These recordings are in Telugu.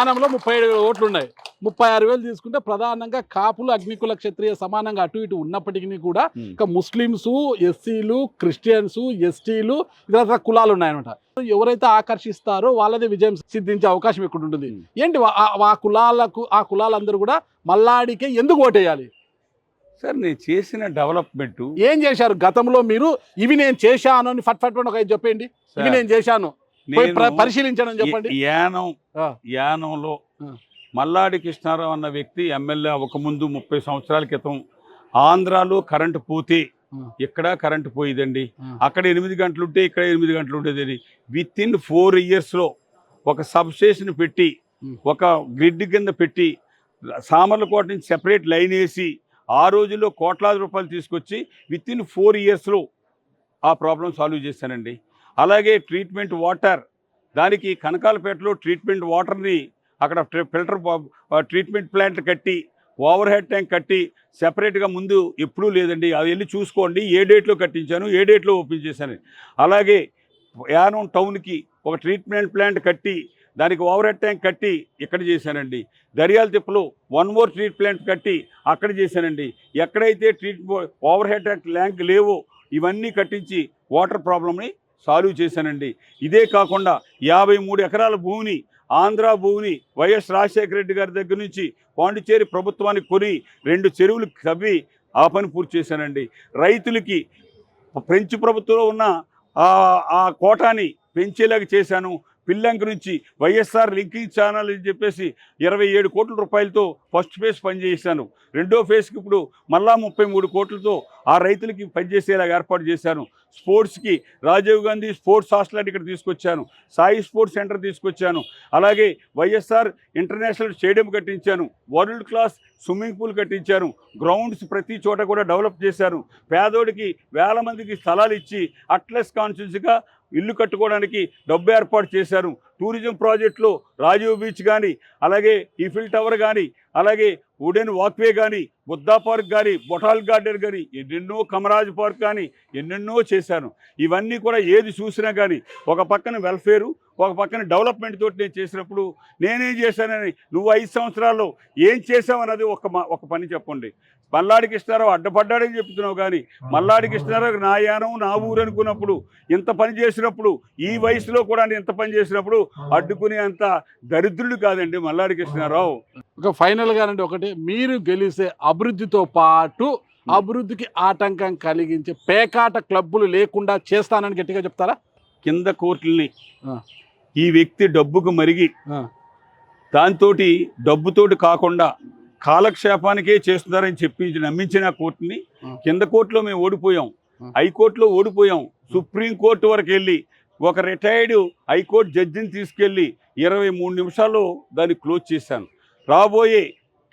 యానంలో 37,000 ఓట్లు ఉన్నాయి. 36,000 తీసుకుంటే ప్రధానంగా కాపులు, అగ్నికుల, క్షత్రియ సమానంగా అటు ఇటు ఉన్నప్పటికీ కూడా ఇంకా ముస్లిమ్స్, ఎస్సీలు, క్రిస్టియన్స్, ఎస్టీలు ఇతర కులాలు ఉన్నాయన్నమాట. ఎవరైతే ఆకర్షిస్తారో వాళ్ళదే విజయం సిద్ధించే అవకాశం ఇక్కడ ఉంటుంది. ఏంటి ఆ కులాలందరూ కూడా మల్లాడికే ఎందుకు ఓటేయాలి? సార్ నేను చేసిన డెవలప్మెంట్ ఏం చేశారు గతంలో మీరు? ఇవి నేను చేశాను అని ఫట్ ఒక చెప్పండి. ఇవి నేను చేశాను, పరిశీలించాను చెప్పండి. యానంలో మల్లాడి కృష్ణారావు అన్న వ్యక్తి ఎమ్మెల్యే అవ్వకముందు 30 సంవత్సరాల క్రితం ఆంధ్రాలో కరెంటు పోతే ఇక్కడ కరెంటు పోయేదండి. అక్కడ 8 గంటలు ఉంటే ఇక్కడ 8 గంటలు ఉండేది. విత్ ఇన్ 4 ఇయర్స్లో ఒక సబ్స్టేషన్ పెట్టి, ఒక గ్రిడ్ కింద పెట్టి, సామర్లకోట నుంచి సెపరేట్ లైన్ వేసి ఆ రోజుల్లో కోట్లాది రూపాయలు తీసుకొచ్చి విత్ ఇన్ 4 ఇయర్స్లో ఆ ప్రాబ్లం సాల్వ్ చేశానండి. అలాగే ట్రీట్మెంట్ వాటర్, దానికి కనకాలపేటలో ట్రీట్మెంట్ వాటర్ని అక్కడ ఫిల్టర్ ట్రీట్మెంట్ ప్లాంట్ కట్టి, ఓవర్ హెడ్ ట్యాంక్ కట్టి సెపరేట్గా ముందు ఎప్పుడూ లేదండి. అది వెళ్ళి చూసుకోండి, ఏ డేట్లో కట్టించాను, ఏ డేట్లో ఓపెన్ చేశాను. అలాగే యానం టౌన్కి ఒక ట్రీట్మెంట్ ప్లాంట్ కట్టి దానికి ఓవర్ హెడ్ ట్యాంక్ కట్టి ఇక్కడ చేశానండి. దర్యాల తిప్పలో 1 మోర్ ట్రీట్ ప్లాంట్ కట్టి అక్కడ చేశానండి. ఎక్కడైతే ఓవర్ హెడ్ ట్యాంక్ లేవో ఇవన్నీ కట్టించి వాటర్ ప్రాబ్లమ్ని సాల్వ్ చేశానండి. ఇదే కాకుండా 53 ఎకరాల భూమిని, ఆంధ్ర భూమిని వైఎస్ రాజశేఖర రెడ్డి గారి దగ్గర నుంచి పాండిచేరి ప్రభుత్వానికి కొని 2 చెరువులు తవ్వి ఆ పని పూర్తి చేశానండి. రైతులకి ఫ్రెంచ్ ప్రభుత్వంలో ఉన్న ఆ కోటాని పెంచేలాగా చేశాను. పిల్లంక నుంచి వైఎస్ఆర్ లింకింగ్ ఛానల్ అని చెప్పేసి 27 కోట్ల రూపాయలతో ఫస్ట్ ఫేజ్ పనిచేశాను. రెండో ఫేజ్కి ఇప్పుడు మళ్ళా 33 కోట్లతో ఆ రైతులకి పనిచేసేలా ఏర్పాటు చేశాను. స్పోర్ట్స్కి రాజీవ్ గాంధీ స్పోర్ట్స్ హాస్టల్ ఇక్కడ తీసుకొచ్చాను, సాయి స్పోర్ట్స్ సెంటర్ తీసుకొచ్చాను. అలాగే వైఎస్ఆర్ ఇంటర్నేషనల్ స్టేడియం కట్టించాను, వరల్డ్ క్లాస్ స్విమ్మింగ్ పూల్ కట్టించాను, గ్రౌండ్స్ ప్రతి చోట కూడా డెవలప్ చేశాను. పేదోడికి 1000 మందికి స్థలాలు ఇచ్చి అట్లస్ కాన్స్టిట్యూన్సీగా ఇల్లు కట్టుకోవడానికి డబ్బు ఏర్పాటు చేశారు. టూరిజం ప్రాజెక్టులో రాజీవ్ బీచ్ కానీ, అలాగే ఈఫిల్ టవర్ కానీ, అలాగే వుడెన్ వాక్వే కానీ, బుద్ధా పార్క్ కానీ, బొటాల్ గార్డెన్ కానీ, ఎన్నెన్నో కమరాజ్ పార్క్ కానీ ఎన్నెన్నో చేశాను. ఇవన్నీ కూడా ఏది చూసినా కానీ ఒక పక్కన వెల్ఫేరు, ఒక పక్కన డెవలప్మెంట్ తోటి నేను చేసినప్పుడు నేనేం చేశానని, నువ్వు 5 సంవత్సరాల్లో ఏం చేసావన్నది ఒక పని చెప్పండి. మల్లాడి కృష్ణారావు అడ్డపడ్డాడని చెప్తున్నావు కానీ మల్లాడి కృష్ణారావు నా యానం నా ఊరు అనుకున్నప్పుడు, ఇంత పని చేసినప్పుడు, ఈ వయసులో కూడా ఇంత పని చేసినప్పుడు అడ్డుకునే అంత దరిద్రుడు కాదండి మల్లాడి కృష్ణారావు. ఒక ఫైనల్గా అంటే ఒకటి, మీరు గెలిస్తే అభివృద్ధితో పాటు అభివృద్ధికి ఆటంకం కలిగించే పేకాట క్లబ్బులు లేకుండా చేస్తానని గట్టిగా చెప్తారా? కింద కోర్టుల్ని ఈ వ్యక్తి డబ్బుకు మరిగి దాంతోటి డబ్బుతోటి కాకుండా కాలక్షేపానికే చేస్తున్నారని చెప్పి నమ్మించిన కోర్టుని, కింద కోర్టులో మేము ఓడిపోయాం, హైకోర్టులో ఓడిపోయాం, సుప్రీంకోర్టు వరకు వెళ్ళి ఒక రిటైర్డ్ హైకోర్టు జడ్జిని తీసుకెళ్ళి 23 నిమిషాల్లో దాన్ని క్లోజ్ చేశాను. రాబోయే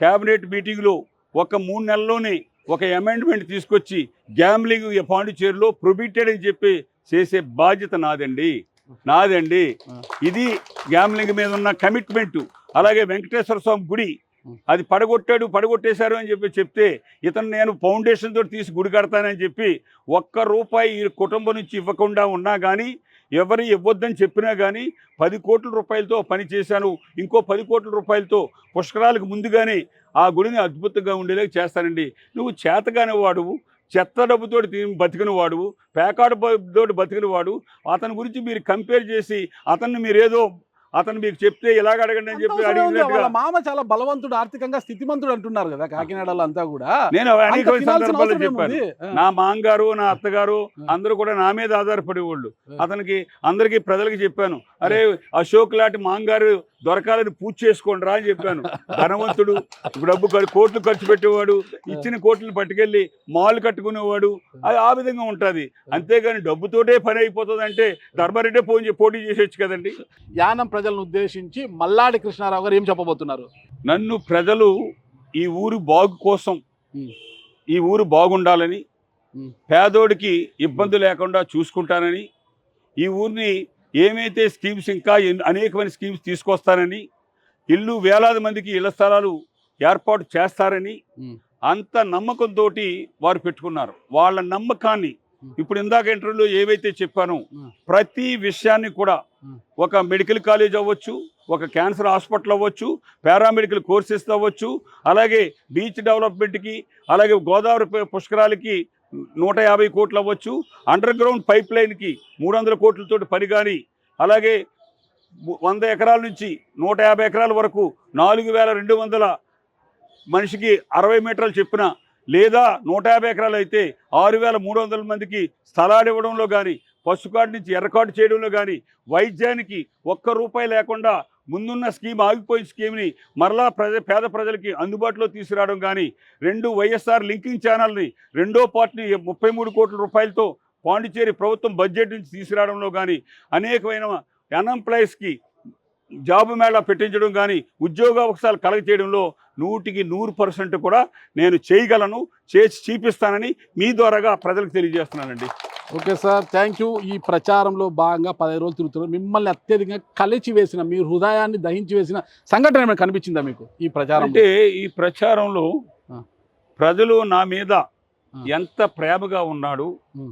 క్యాబినెట్ మీటింగ్లో ఒక 3 నెలల్లోనే ఒక అమెండ్మెంట్ తీసుకొచ్చి గ్యాంబ్లింగ్ పాండిచేరిలో ప్రొహిబిటెడ్ అని చెప్పి చేసే బాధ్యత నాదండి. ఇది గ్యాంబ్లింగ్ మీద ఉన్న కమిట్మెంటు. అలాగే వెంకటేశ్వర స్వామి గుడి అది పడగొట్టేశారు అని చెప్తే ఇతను నేను ఫౌండేషన్ తోటి తీసి గుడి కడతానని చెప్పి ₹1 ఈ కుటుంబం నుంచి ఇవ్వకుండా ఉన్నా కానీ, ఎవరు ఇవ్వద్దని చెప్పినా కానీ 10 కోట్ల రూపాయలతో పని చేశాను. ఇంకో 10 కోట్ల రూపాయలతో పుష్కరాలకు ముందుగానే ఆ గుడిని అద్భుతంగా ఉండేలాగా చేస్తానండి. నువ్వు చేతగానే వాడువు, చెత్త డబ్బుతోటి బతికిన వాడువు, పేకాడు తోటి బతికిన వాడు. అతని గురించి మీరు కంపేర్ చేసి అతన్ని మీరేదో అతను మీకు చెప్తే ఇలాగ అడగండి అని చెప్పి వాళ్ళ మామ చాలా బలవంతుడు, ఆర్థికంగా స్థితిమంతుడు అంటున్నారు కదా కాకినాడలో అంతా కూడా. నేను అనేక సందర్భాల్లో చెప్పాను, నా మామగారు నా అత్తగారు అందరూ కూడా నా మీద ఆధారపడేవాళ్ళు. అతనికి అందరికీ ప్రజలకి చెప్పాను, అరే అశోక్ లాంటి మామగారు దొరకాలని పూజ చేసుకోండి రా అని చెప్పాను. ధనవంతుడు, డబ్బు కోట్లు ఖర్చు పెట్టేవాడు, ఇచ్చిన కోట్లను పట్టుకెళ్ళి మాల్ కట్టుకునేవాడు, అది ఆ విధంగా ఉంటుంది. అంతేగాని డబ్బుతోటే పని అయిపోతుంది అంటే ధర్మారెడ్డే పోటీ చేసేచ్చు కదండి. యానం ప్రజలను ఉద్దేశించి మల్లాడి కృష్ణారావు గారు ఏం చెప్పబోతున్నారు? నన్ను ప్రజలు ఈ ఊరు బాగు కోసం, ఈ ఊరు బాగుండాలని, పేదోడికి ఇబ్బంది లేకుండా చూసుకుంటానని, ఈ ఊరిని ఏమైతే స్కీమ్స్ ఇంకా అనేకమైన స్కీమ్స్ తీసుకొస్తానని, ఇల్లు వేలాది మందికి ఇళ్ల స్థలాలు ఏర్పాటు చేస్తారని అంత నమ్మకంతో వారు పెట్టుకున్నారు. వాళ్ళ నమ్మకాన్ని ఇప్పుడు ఇందాక ఇంటర్వ్యూలో ఏవైతే చెప్పానో ప్రతి విషయాన్ని కూడా ఒక మెడికల్ కాలేజ్ అవ్వచ్చు, ఒక క్యాన్సర్ హాస్పిటల్ అవ్వచ్చు, పారామెడికల్ కోర్సెస్ అవ్వచ్చు, అలాగే బీచ్ డెవలప్మెంట్కి, అలాగే గోదావరి పుష్కరాలకి 150 కోట్లు అవ్వచ్చు, అండర్ గ్రౌండ్ పైప్ లైన్కి 300 కోట్లతో పని కానీ, అలాగే 100 ఎకరాల నుంచి 150 ఎకరాల వరకు 4200 మనిషికి 60 మీటర్లు చెప్పిన, లేదా 150 ఎకరాలు అయితే 6300 మందికి స్థలాలు ఇవ్వడంలో కానీ, పసుకాడు నుంచి ఎర్రకాడు చేయడంలో కానీ, వైద్యానికి ₹1 లేకుండా ముందున్న స్కీమ్ ఆగిపోయిన స్కీమ్ని మరలా పేద ప్రజలకి అందుబాటులో తీసుకురావడం కానీ, 2 వైఎస్ఆర్ లింకింగ్ ఛానల్ని రెండో పార్ట్ని 33 కోట్ల రూపాయలతో పాండిచేరి ప్రభుత్వం బడ్జెట్ నుంచి తీసుకురావడంలో కానీ, అనేకమైన అన్ఎంప్లాయీస్కి జాబ్ మేళా పెట్టించడం కానీ, ఉద్యోగావకాశాలు కలగచేయడంలో 100% కూడా నేను చేయగలను, చేసి చూపిస్తానని మీ ద్వారాగా ప్రజలకు తెలియజేస్తున్నానండి. Okay sir, thank you. ఈ ప్రచారంలో భాగంగా 15 రోజులు తిరుగుతున్నారు. మిమ్మల్ని అత్యధికంగా కలిచి వేసిన, మీ హృదయాన్ని దహించి వేసిన సంఘటన ఏమైనా కనిపించిందా మీకు ఈ ప్రచారం? అంటే ఈ ప్రచారంలో ప్రజలు నా మీద ఎంత ప్రేమగా ఉన్నాడు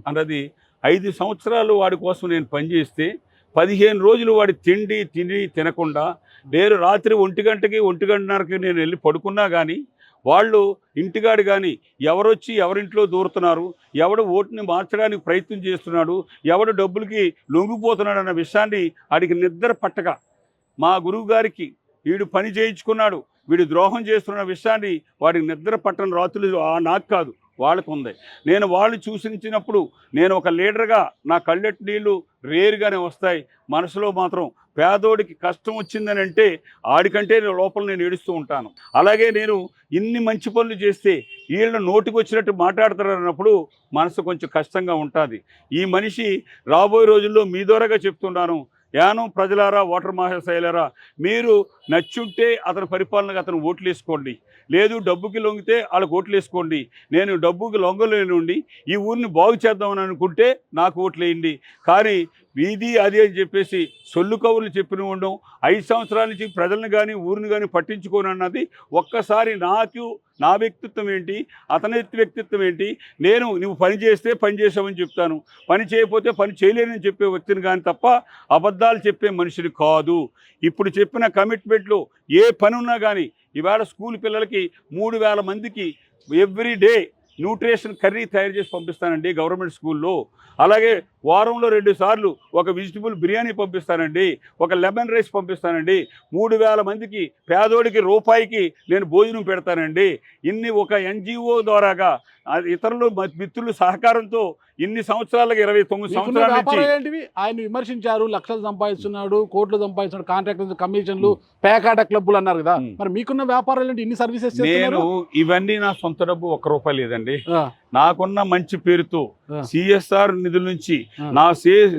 అన్నది, 5 సంవత్సరాలు వాడి కోసం నేను పనిచేస్తే 15 రోజులు వాడి తిండి తినకుండా, నేను రాత్రి 1 గంటకి 1:30కి నేను వెళ్ళి పడుకున్నా కానీ వాళ్ళు ఇంటికాడు కానీ ఎవరొచ్చి ఎవరింట్లో దూరుతున్నారు, ఎవడు ఓటుని మార్చడానికి ప్రయత్నం చేస్తున్నాడు, ఎవడు డబ్బులకి లొంగిపోతున్నాడు అన్న విషయాన్ని వాడికి నిద్ర పట్టక, మా గురువు గారికి వీడు పని చేయించుకున్నాడు, వీడు ద్రోహం చేస్తున్న విషయాన్ని వాడికి నిద్ర పట్టని రాత్రులు నాకు కాదు, వాళ్ళకు ఉంది. నేను వాళ్ళు చూసించినప్పుడు నేను ఒక లీడర్గా నా కళ్ళెట్టు నీళ్ళు రేరుగానే వస్తాయి. మనసులో మాత్రం పేదోడికి కష్టం వచ్చిందని అంటే ఆడికంటే లోపల నేను ఏడుస్తూ ఉంటాను. అలాగే నేను ఇన్ని మంచి పనులు చేస్తే వీళ్ళ నోటికి వచ్చినట్టు మాట్లాడతారన్నప్పుడు మనసు కొంచెం కష్టంగా ఉంటుంది. ఈ మనిషి రాబోయే రోజుల్లో మీ ద్వారాగా చెప్తున్నాను, యానం ప్రజలారా, ఓటర్ మహాశైలారా, మీరు నచ్చుంటే అతని పరిపాలనకు అతను ఓట్లు వేసుకోండి, లేదు డబ్బుకి లొంగితే వాళ్ళకి ఓట్లు వేసుకోండి. నేను డబ్బుకి లొంగలేనుండి ఈ ఊరిని బాగు చేద్దామని అనుకుంటే నాకు ఓట్లు వేయండి. కానీ వీధి అది అని చెప్పేసి సొల్లు కవులు చెప్పిన ఉండడం, 5 సంవత్సరాల నుంచి ప్రజలను కానీ ఊరిని కానీ పట్టించుకోను అన్నది, ఒక్కసారి నా వ్యక్తిత్వం ఏంటి, అతని వ్యక్తిత్వం ఏంటి, నువ్వు పని చేస్తే పని చేసావని చెప్తాను, పని చేయకపోతే పని చేయలేనని చెప్పే వ్యక్తిని కానీ తప్ప అబద్ధాలు చెప్పే మనిషిని కాదు. ఇప్పుడు చెప్పిన కమిట్మెంట్లు ఏ పని ఉన్నా కానీ, ఇవాళ స్కూల్ పిల్లలకి 3000 మందికి ఎవ్రీ డే న్యూట్రిషన్ కర్రీ తయారు చేసి పంపిస్తానండి గవర్నమెంట్ స్కూల్లో. అలాగే వారంలో 2 సార్లు ఒక వెజిటబుల్ బిర్యానీ పంపిస్తానండి, ఒక లెమన్ రైస్ పంపిస్తానండి. 3000 మందికి పేదోడికి రూపాయికి నేను భోజనం పెడతానండి. ఇన్ని ఒక NGO ద్వారాగా ఇతరులు మిత్రుల సహకారంతో ఇన్ని సంవత్సరాలకి 29 సంవత్సరాల నుంచి ఆయన విమర్శించారు. లక్షలు సంపాదిస్తున్నాడు, కోట్లు సంపాదిస్తున్నాడు, కాంట్రాక్టర్ కమిషన్లు, పేకాట క్లబ్బులు అన్నారు కదా. మరి మీకున్న వ్యాపారాలు ఏంటి, ఇన్ని సర్వీసెస్? నేను ఇవన్నీ నా సొంత డబ్బు ₹1 లేదండి. నాకున్న మంచి పేరుతో CSR నిధుల నుంచి నా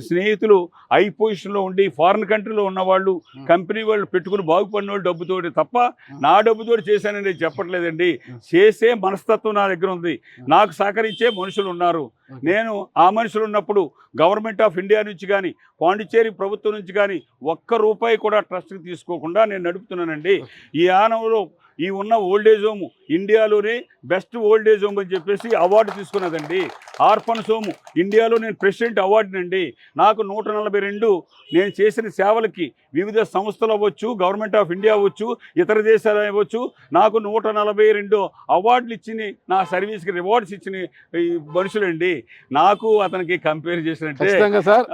స్నేహితులు హై పొజిషన్లో ఉండి ఫారిన్ కంట్రీలో ఉన్న వాళ్ళు, కంపెనీ వాళ్ళు పెట్టుకుని బాగుపడిన వాళ్ళు డబ్బుతోటి తప్ప నా డబ్బుతోటి చేశానని నేను చెప్పట్లేదండి. చేసే మనస్తత్వం నా దగ్గర ఉంది, నాకు సహకరించే మనుషులు ఉన్నారు. నేను ఆ మనుషులు ఉన్నప్పుడు గవర్నమెంట్ ఆఫ్ ఇండియా నుంచి కానీ, పాండిచేరి ప్రభుత్వం నుంచి కానీ ₹1 కూడా ట్రస్ట్కి తీసుకోకుండా నేను నడుపుతున్నానండి. ఈ యానంలో ఈ ఉన్న ఓల్డేజ్ హోమ్ ఇండియాలోనే బెస్ట్ ఓల్డేజ్ హోమ్ అని చెప్పేసి అవార్డు తీసుకున్నదండి. ఆర్ఫన్స్ హోమ్ ఇండియాలో నేను ప్రెసిడెంట్ అవార్డునండి. నాకు 142 నేను చేసిన సేవలకి వివిధ సంస్థలు అవ్వచ్చు, గవర్నమెంట్ ఆఫ్ ఇండియా అవ్వచ్చు, ఇతర దేశాలు అవ్వచ్చు, నాకు 142 అవార్డులు ఇచ్చిన, నా సర్వీస్కి రివార్డ్స్ ఇచ్చిన ఈ మనుషులండి. నాకు అతనికి కంపేర్ చేసినట్టే సార్,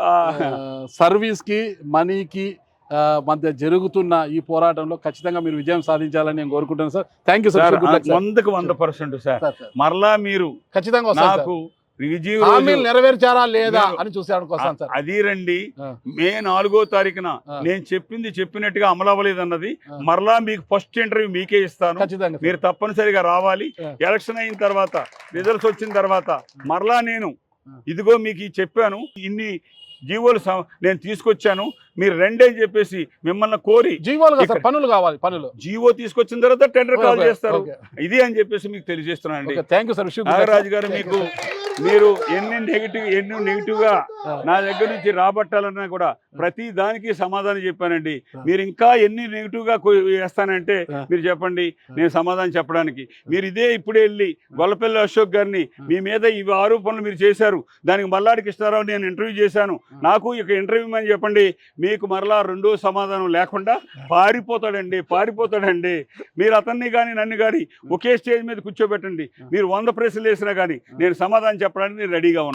సర్వీస్కి మనీకి మధ్య జరుగుతున్న ఈ పోరాటంలో ఖచ్చితంగా మీరు విజయం సాధించాలని నేను కోరుకుంటున్నాను sir. Thank you sir. 100% sir. మరలా మీరు ఖచ్చితంగా నాకు నెరవేర్చారా లేదా అని చూసాను సార్. అది రండి, మే 4వ తారీఖున నేను చెప్పినట్టుగా అమలు అవ్వలేదన్నది మరలా మీకు ఫస్ట్ ఇంటర్వ్యూ మీకే ఇస్తాను. మీరు తప్పనిసరిగా రావాలి. ఎలక్షన్ అయిన తర్వాత, రిజల్ట్స్ వచ్చిన తర్వాత మరలా నేను ఇదిగో మీకు చెప్పాను, ఇన్ని జీవోలు నేను తీసుకొచ్చాను, మీరు రండి అని చెప్పేసి మిమ్మల్ని కోరి, పనులు కావాలి, పనులు జీవో తీసుకొచ్చిన తర్వాత టెండర్ కాల్ చేస్తారు, ఇది అని చెప్పేసి మీకు తెలియజేస్తున్నాను అండి. Thank you sir. నాగరాజు గారు మీకు మీరు ఎన్ని నెగిటివ్గా నా దగ్గర నుంచి రాబట్టాలన్నా కూడా ప్రతి దానికి సమాధానం చెప్పానండి. మీరు ఇంకా ఎన్ని నెగిటివ్గా వేస్తానంటే మీరు చెప్పండి, నేను సమాధానం చెప్పడానికి. మీరు ఇదే ఇప్పుడే వెళ్ళి గొల్లపల్లి అశోక్ గారిని మీ మీద ఇవి ఆరోపణలు మీరు చేశారు, దానికి మల్లాడి కృష్ణారావు నేను ఇంటర్వ్యూ చేశాను, నాకు ఇక ఇంటర్వ్యూ అని చెప్పండి, మీకు మరలా రెండో సమాధానం లేకుండా పారిపోతాడండి. మీరు అతన్ని కానీ నన్ను కానీ ఒకే స్టేజ్ మీద కూర్చోబెట్టండి, మీరు 100 ప్రశ్నలు వేసినా కానీ నేను సమాధానం చెప్పడానికి నేను రెడీగా ఉన్నాను.